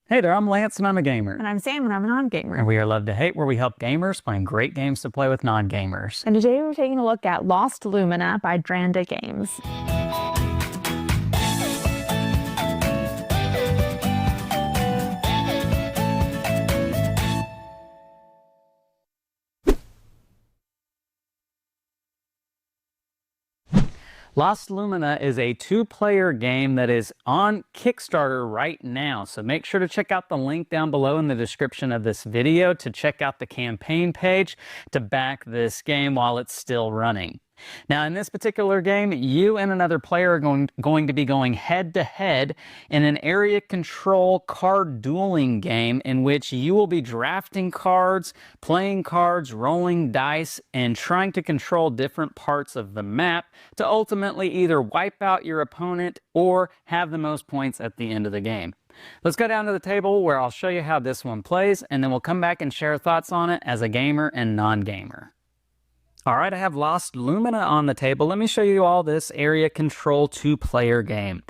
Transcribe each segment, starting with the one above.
Hey there, I'm Lance and I'm a gamer. And I'm Sam and I'm a non-gamer. And we are Love to Hate, where we help gamers find great games to play with non-gamers. And today we're taking a look at Lost Lumina by Dranda Games. Lost Lumina is a two-player game that is on Kickstarter right now, so make sure to check out the link down below in the description of this video to check out the campaign page to back this game while it's still running. Now, in this particular game, you and another player are going to be going head-to-head in an area control card dueling game in which you will be drafting cards, playing cards, rolling dice, and trying to control different parts of the map to ultimately either wipe out your opponent or have the most points at the end of the game. Let's go down to the table where I'll show you how this one plays, and then we'll come back and share thoughts on it as a gamer and non-gamer. All right, I have Lost Lumina on the table. Let me show you all this area control two-player game.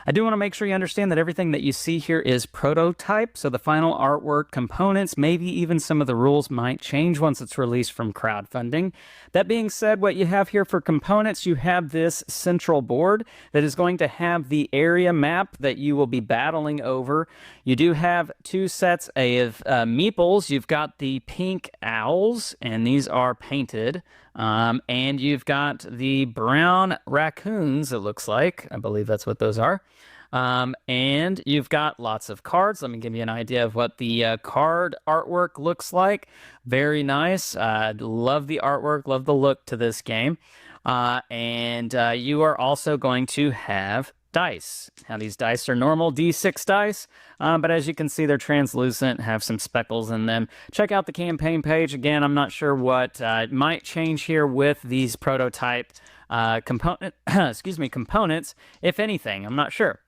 I do want to make sure you understand that everything that you see here is prototype, so the final artwork, components, maybe even some of the rules might change once it's released from crowdfunding. That being said, what you have here for components, you have this central board that is going to have the area map that you will be battling over. You do have two sets of meeples. You've got the pink owls, and these are painted. And you've got the brown raccoons, it looks like. I believe that's what those are. And you've got lots of cards. Let me give you an idea of what the card artwork looks like. Very nice. Love the artwork, love the look to this game. And you are also going to have dice. Now, these dice are normal D6 dice, but as you can see, they're translucent, have some speckles in them. Check out the campaign page. Again, I'm not sure what might change here with these prototype components, if anything. I'm not sure.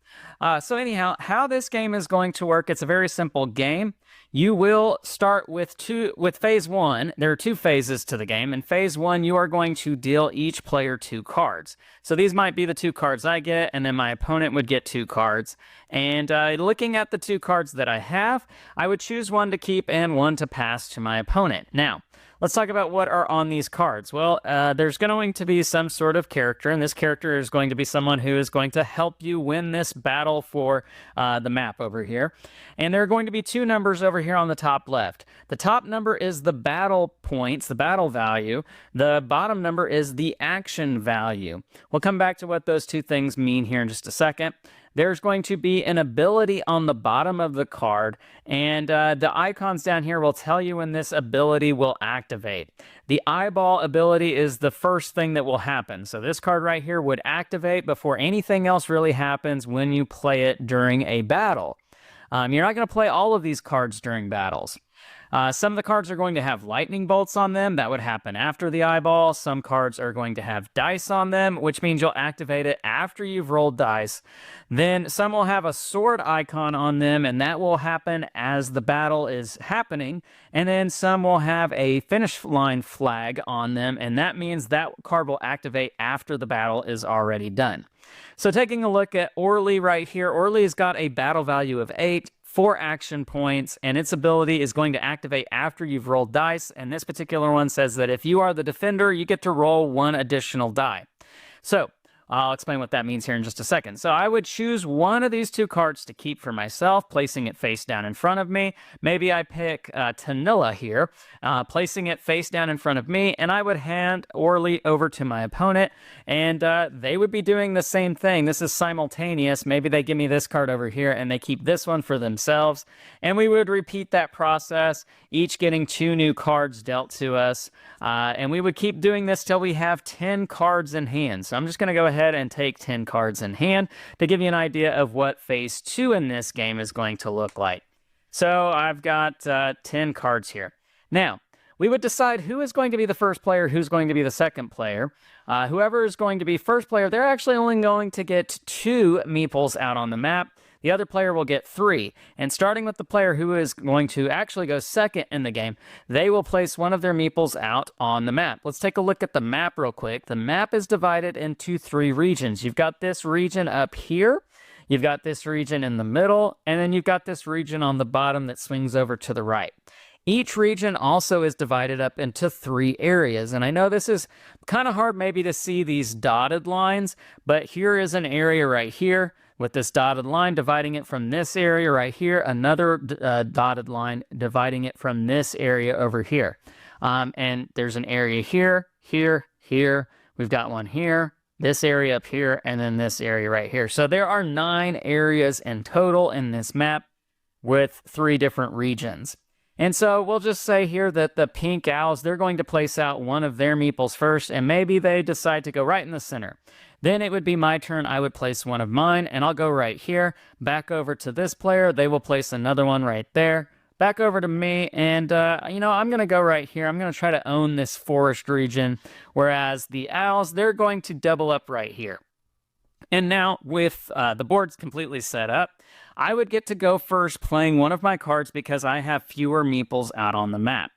So anyhow, how this game is going to work, it's a very simple game. You will start with phase one. There are two phases to the game. In phase one, you are going to deal each player 2 cards. So these might be the 2 cards I get, and then my opponent would get 2 cards. And looking at the 2 cards that I have, I would choose one to keep and one to pass to my opponent. Now, let's talk about what are on these cards. Well, there's going to be some sort of character, and this character is going to be someone who is going to help you win this battle for the map over here. And there are going to be 2 numbers over here on the top left. The top number is the battle points, the battle value. The bottom number is the action value. We'll come back to what those 2 things mean here in just a second. There's going to be an ability on the bottom of the card, and the icons down here will tell you when this ability will activate. The eyeball ability is the first thing that will happen. So this card right here would activate before anything else really happens when you play it during a battle. You're not going to play all of these cards during battles. Some of the cards are going to have lightning bolts on them. That would happen after the eyeball. Some cards are going to have dice on them, which means you'll activate it after you've rolled dice. Then some will have a sword icon on them, and that will happen as the battle is happening. And then some will have a finish line flag on them, and that means that card will activate after the battle is already done. So taking a look at Orly right here, Orly's got a battle value of 8. 4 action points, and its ability is going to activate after you've rolled dice, and this particular one says that if you are the defender, you get to roll 1 additional die. So, I'll explain what that means here in just a second. So I would choose one of these 2 cards to keep for myself, placing it face down in front of me. Maybe I pick Tanilla here, placing it face down in front of me, and I would hand Orly over to my opponent, and they would be doing the same thing. This is simultaneous. Maybe they give me this card over here, and they keep this one for themselves, and we would repeat that process, each getting 2 new cards dealt to us, and we would keep doing this till we have 10 cards in hand. So I'm just going to go ahead and take 10 cards in hand to give you an idea of what phase 2 in this game is going to look like. So I've got 10 cards here. Now, we would decide who is going to be the first player, who's going to be the second player. Whoever is going to be first player, they're actually only going to get 2 meeples out on the map. The other player will get 3. And starting with the player who is going to actually go second in the game, they will place one of their meeples out on the map. Let's take a look at the map real quick. The map is divided into 3 regions. You've got this region up here. You've got this region in the middle, and then you've got this region on the bottom that swings over to the right. Each region also is divided up into 3 areas, and I know this is kind of hard maybe to see these dotted lines, but here is an area right here with this dotted line dividing it from this area right here, another dotted line dividing it from this area over here. And there's an area here, here, here. We've got one here, this area up here, and then this area right here. So there are 9 areas in total in this map with 3 different regions. And so we'll just say here that the pink owls, they're going to place out one of their meeples first, and maybe they decide to go right in the center. Then it would be my turn. I would place one of mine, and I'll go right here, back over to this player. They will place another one right there, back over to me, and, I'm going to go right here. I'm going to try to own this forest region, whereas the owls, they're going to double up right here. And now, with the boards completely set up, I would get to go first playing one of my cards because I have fewer meeples out on the map.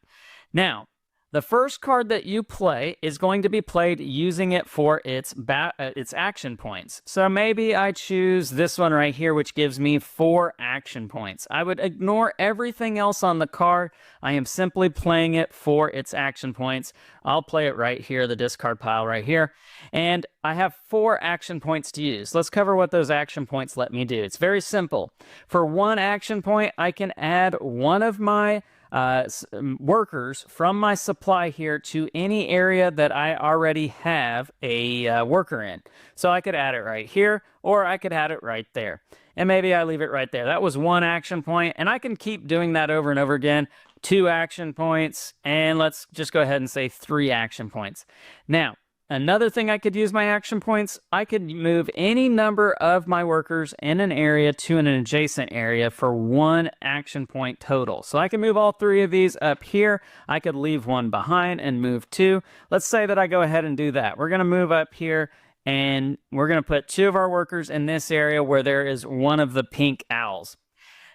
Now, the first card that you play is going to be played using it for its action points. So maybe I choose this one right here, which gives me 4 action points. I would ignore everything else on the card. I am simply playing it for its action points. I'll play it right here, the discard pile right here. And I have 4 action points to use. Let's cover what those action points let me do. It's very simple. For 1 action point, I can add one of my workers from my supply here to any area that I already have a worker in. So I could add it right here, or I could add it right there. And maybe I leave it right there. That was 1 action point, and I can keep doing that over and over again. 2 action points, and let's just go ahead and say 3 action points. Now, another thing I could use my action points, I could move any number of my workers in an area to an adjacent area for 1 action point total. So I can move all 3 of these up here. I could leave 1 behind and move 2. Let's say that I go ahead and do that. We're going to move up here, and we're going to put 2 of our workers in this area where there is one of the pink owls.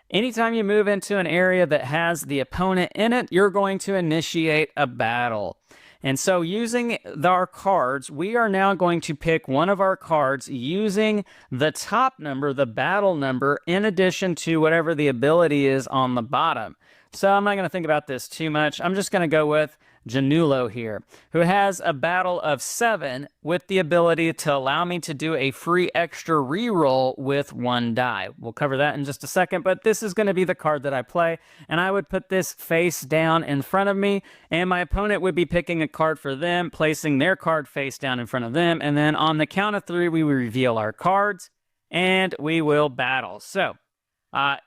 Anytime you move into an area that has the opponent in it, you're going to initiate a battle. And so using our cards, we are now going to pick one of our cards using the top number, the battle number, in addition to whatever the ability is on the bottom. So I'm not going to think about this too much. I'm just going to go with Janulo here, who has a battle of 7 with the ability to allow me to do a free extra reroll with 1 die. We'll cover that in just a second, but this is going to be the card that I play, and I would put this face down in front of me, and my opponent would be picking a card for them, placing their card face down in front of them, and then on the count of 3, we will reveal our cards, and we will battle. So,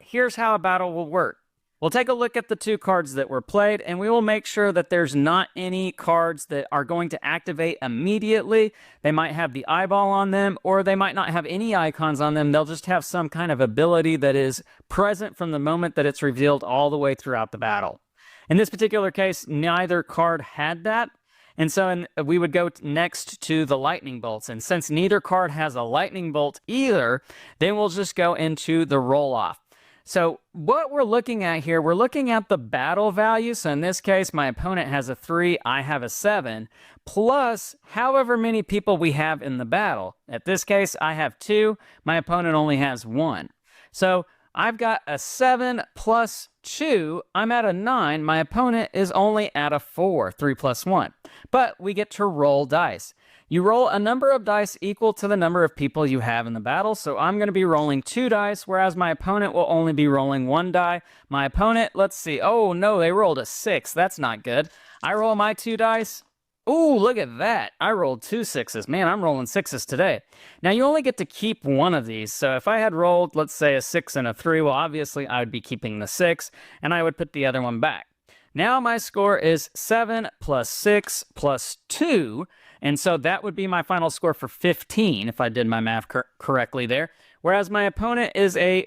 here's how a battle will work. We'll take a look at the 2 cards that were played, and we will make sure that there's not any cards that are going to activate immediately. They might have the eyeball on them, or they might not have any icons on them. They'll just have some kind of ability that is present from the moment that it's revealed all the way throughout the battle. In this particular case, neither card had that, and so we would go next to the lightning bolts. And since neither card has a lightning bolt either, then we'll just go into the roll-off. So what we're looking at here, we're looking at the battle value. So in this case, my opponent has a 3, I have a 7, plus however many people we have in the battle. At this case, I have 2, my opponent only has 1. So I've got a 7 plus 2, I'm at a 9, my opponent is only at a 4, 3 plus 1. But we get to roll dice. You roll a number of dice equal to the number of people you have in the battle. So I'm going to be rolling 2 dice, whereas my opponent will only be rolling 1 die. My opponent, let's see. Oh, no, they rolled a 6. That's not good. I roll my 2 dice. Ooh, look at that. I rolled 2 6s. Man, I'm rolling 6s today. Now, you only get to keep one of these. So if I had rolled, let's say, a 6 and a 3, well, obviously, I would be keeping the 6, and I would put the other one back. Now my score is 7 plus 6 plus 2, and so that would be my final score for 15, if I did my math correctly there. Whereas my opponent is a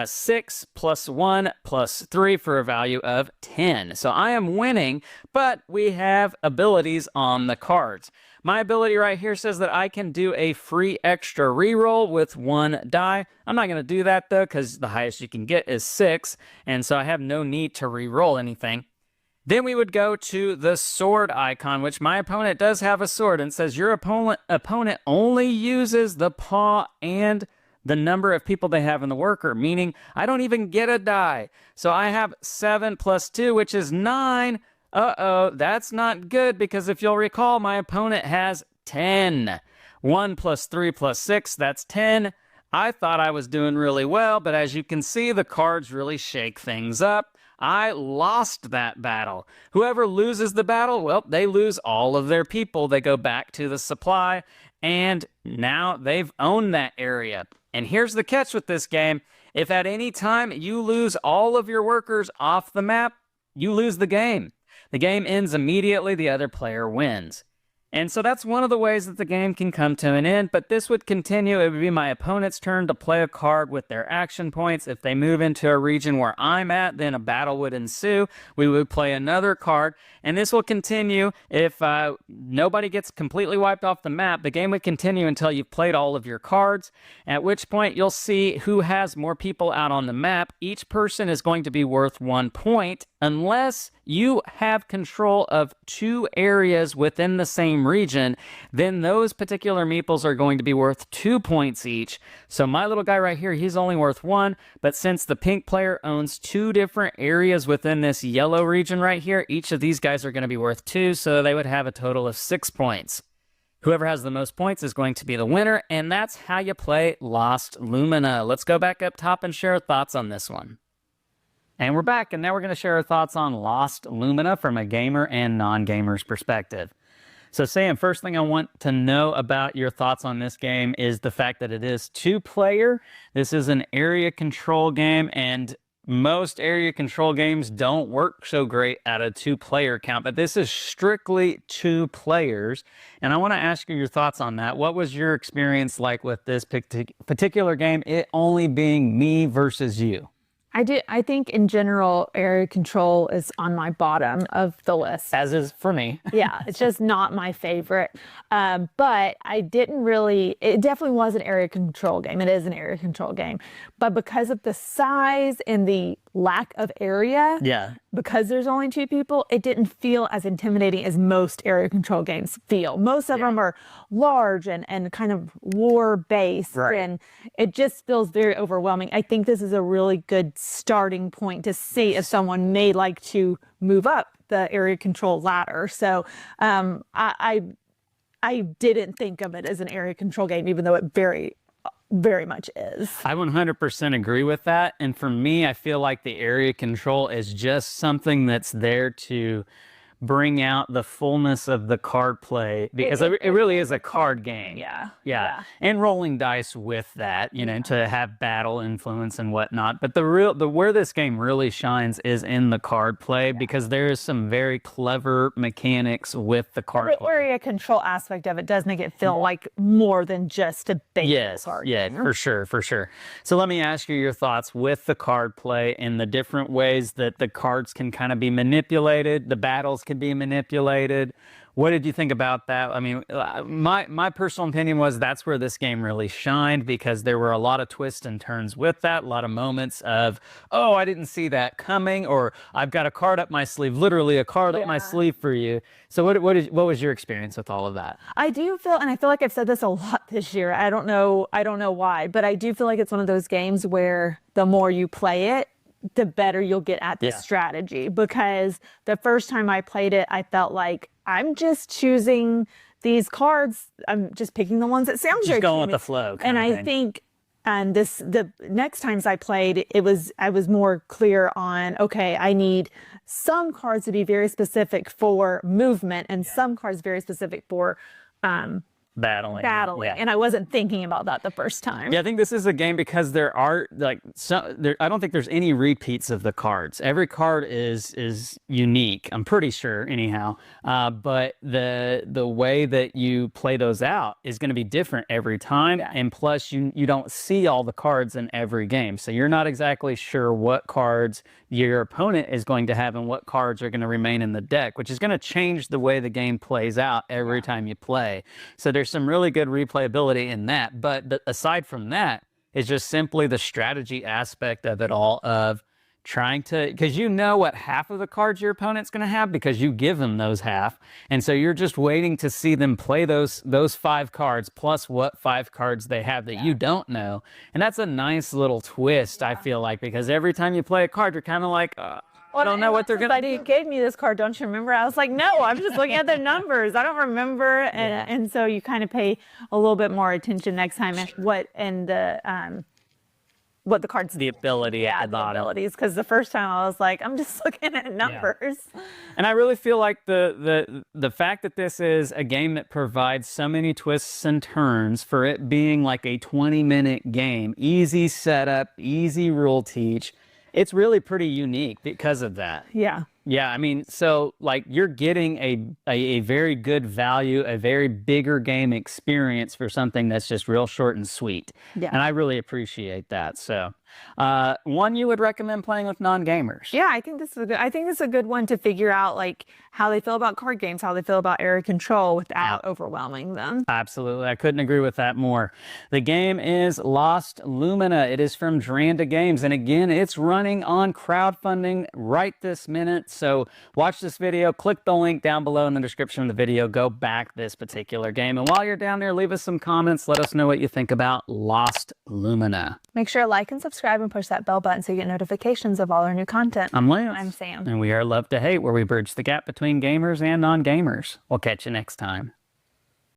6 plus 1 plus 3 for a value of 10. So I am winning, but we have abilities on the cards. My ability right here says that I can do a free extra reroll with 1 die. I'm not going to do that, though, because the highest you can get is 6, and so I have no need to reroll anything. Then we would go to the sword icon, which my opponent does have a sword, and says your opponent only uses the paw and the number of people they have in the worker, meaning I don't even get a die. So I have 7 plus 2, which is 9. Uh-oh, that's not good, because if you'll recall, my opponent has 10. 1 plus 3 plus 6, that's 10. I thought I was doing really well, but as you can see, the cards really shake things up. I lost that battle. Whoever loses the battle, well, they lose all of their people. They go back to the supply, and now they've owned that area. And here's the catch with this game. If at any time you lose all of your workers off the map, you lose the game. The game ends immediately, the other player wins. And so that's one of the ways that the game can come to an end, but this would continue. It would be my opponent's turn to play a card with their action points. If they move into a region where I'm at, then a battle would ensue. We would play another card, and this will continue. If nobody gets completely wiped off the map, the game would continue until you've played all of your cards, at which point you'll see who has more people out on the map. Each person is going to be worth 1 point, unless you have control of 2 areas within the same region, then those particular meeples are going to be worth 2 points each. So my little guy right here, he's only worth 1, but since the pink player owns 2 different areas within this yellow region right here, each of these guys are going to be worth 2, so they would have a total of 6 points. Whoever has the most points is going to be the winner, and that's how you play Lost Lumina. Let's go back up top and share our thoughts on this one. And we're back, and now we're going to share our thoughts on Lost Lumina from a gamer and non-gamer's perspective. So Sam, first thing I want to know about your thoughts on this game is the fact that it is 2-player. This is an area control game, and most area control games don't work so great at a 2-player count, but this is strictly 2 players. And I want to ask you your thoughts on that. What was your experience like with this particular game, it only being me versus you? I think in general, area control is on my bottom of the list. As is for me. Yeah, it's just not my favorite. But I didn't really, it definitely was an area control game. It is an area control game. But because of the size and the lack of area, because there's only 2 people, it didn't feel as intimidating as most area control games feel. Most of them are large and kind of war-based, and it just feels very overwhelming. I think this is a really good starting point to see if someone may like to move up the area control ladder. So I didn't think of it as an area control game, even though it very much is. I 100% agree with that. And for me, I feel like the area control is just something that's there to bring out the fullness of the card play, because it really is a card game. Yeah. And rolling dice with that, you know, to have battle influence and whatnot. But where this game really shines is in the card play, because there is some very clever mechanics with the card play. The area control aspect of it does make it feel like more than just a basic card game. For sure. So let me ask you your thoughts with the card play and the different ways that the cards can kind of be manipulated, the battles can be manipulated. What did you think about that? I mean, my personal opinion was that's where this game really shined, because there were a lot of twists and turns with that, a lot of moments of, oh, I didn't see that coming, or I've got a card up my sleeve, literally a card up my sleeve for you. So what was your experience with all of that? I do feel, and I feel like I've said this a lot this year, I don't know why, but I do feel like it's one of those games where the more you play it, the better you'll get at the strategy. Because the first time I played it, I felt like I'm just choosing these cards. I'm just picking the ones that sound just going with the flow. And I think, and the next times I played, I was more clear on, okay, I need some cards to be very specific for movement, and some cards very specific for battling. And I wasn't thinking about that the first time. Yeah, I think this is a game because there are I don't think there's any repeats of the cards. Every card is unique, I'm pretty sure anyhow. But the way that you play those out is going to be different every time. And plus you don't see all the cards in every game. So you're not exactly sure what cards your opponent is going to have and what cards are going to remain in the deck, which is going to change the way the game plays out every time you play. So there's some really good replayability in that. But aside from that, it's just simply the strategy aspect of it all, of trying to, because you know what half of the cards your opponent's going to have because you give them those half, and so you're just waiting to see them play those 5 cards plus what 5 cards they have that you don't know. And that's a nice little twist, I feel like, because every time you play a card, you're kind of like, I don't know what they're gonna do. Gave me this card, don't you remember? I was like, no, I'm just looking at the numbers. I don't remember. And so you kind of pay a little bit more attention next time at what the cards, the ability at the bottom. abilities. Because the first time I was like, I'm just looking at numbers. And I really feel like the fact that this is a game that provides so many twists and turns, for it being like a 20-minute game, easy setup, easy rule teach, it's really pretty unique because of that. Yeah. Yeah, I mean, so like you're getting a very good value, a very bigger game experience for something that's just real short and sweet. Yeah. And I really appreciate that. So, one you would recommend playing with non-gamers? Yeah, I think this is a good one to figure out like how they feel about card games, how they feel about area control without overwhelming them. Absolutely. I couldn't agree with that more. The game is Lost Lumina. It is from Dranda Games. And again, it's running on crowdfunding right this minute. So watch this video, click the link down below in the description of the video, go back this particular game. And while you're down there, leave us some comments. Let us know what you think about Lost Lumina. Make sure to like and subscribe and push that bell button so you get notifications of all our new content. I'm Lance. I'm Sam. And we are Love to Hate, where we bridge the gap between gamers and non-gamers. We'll catch you next time.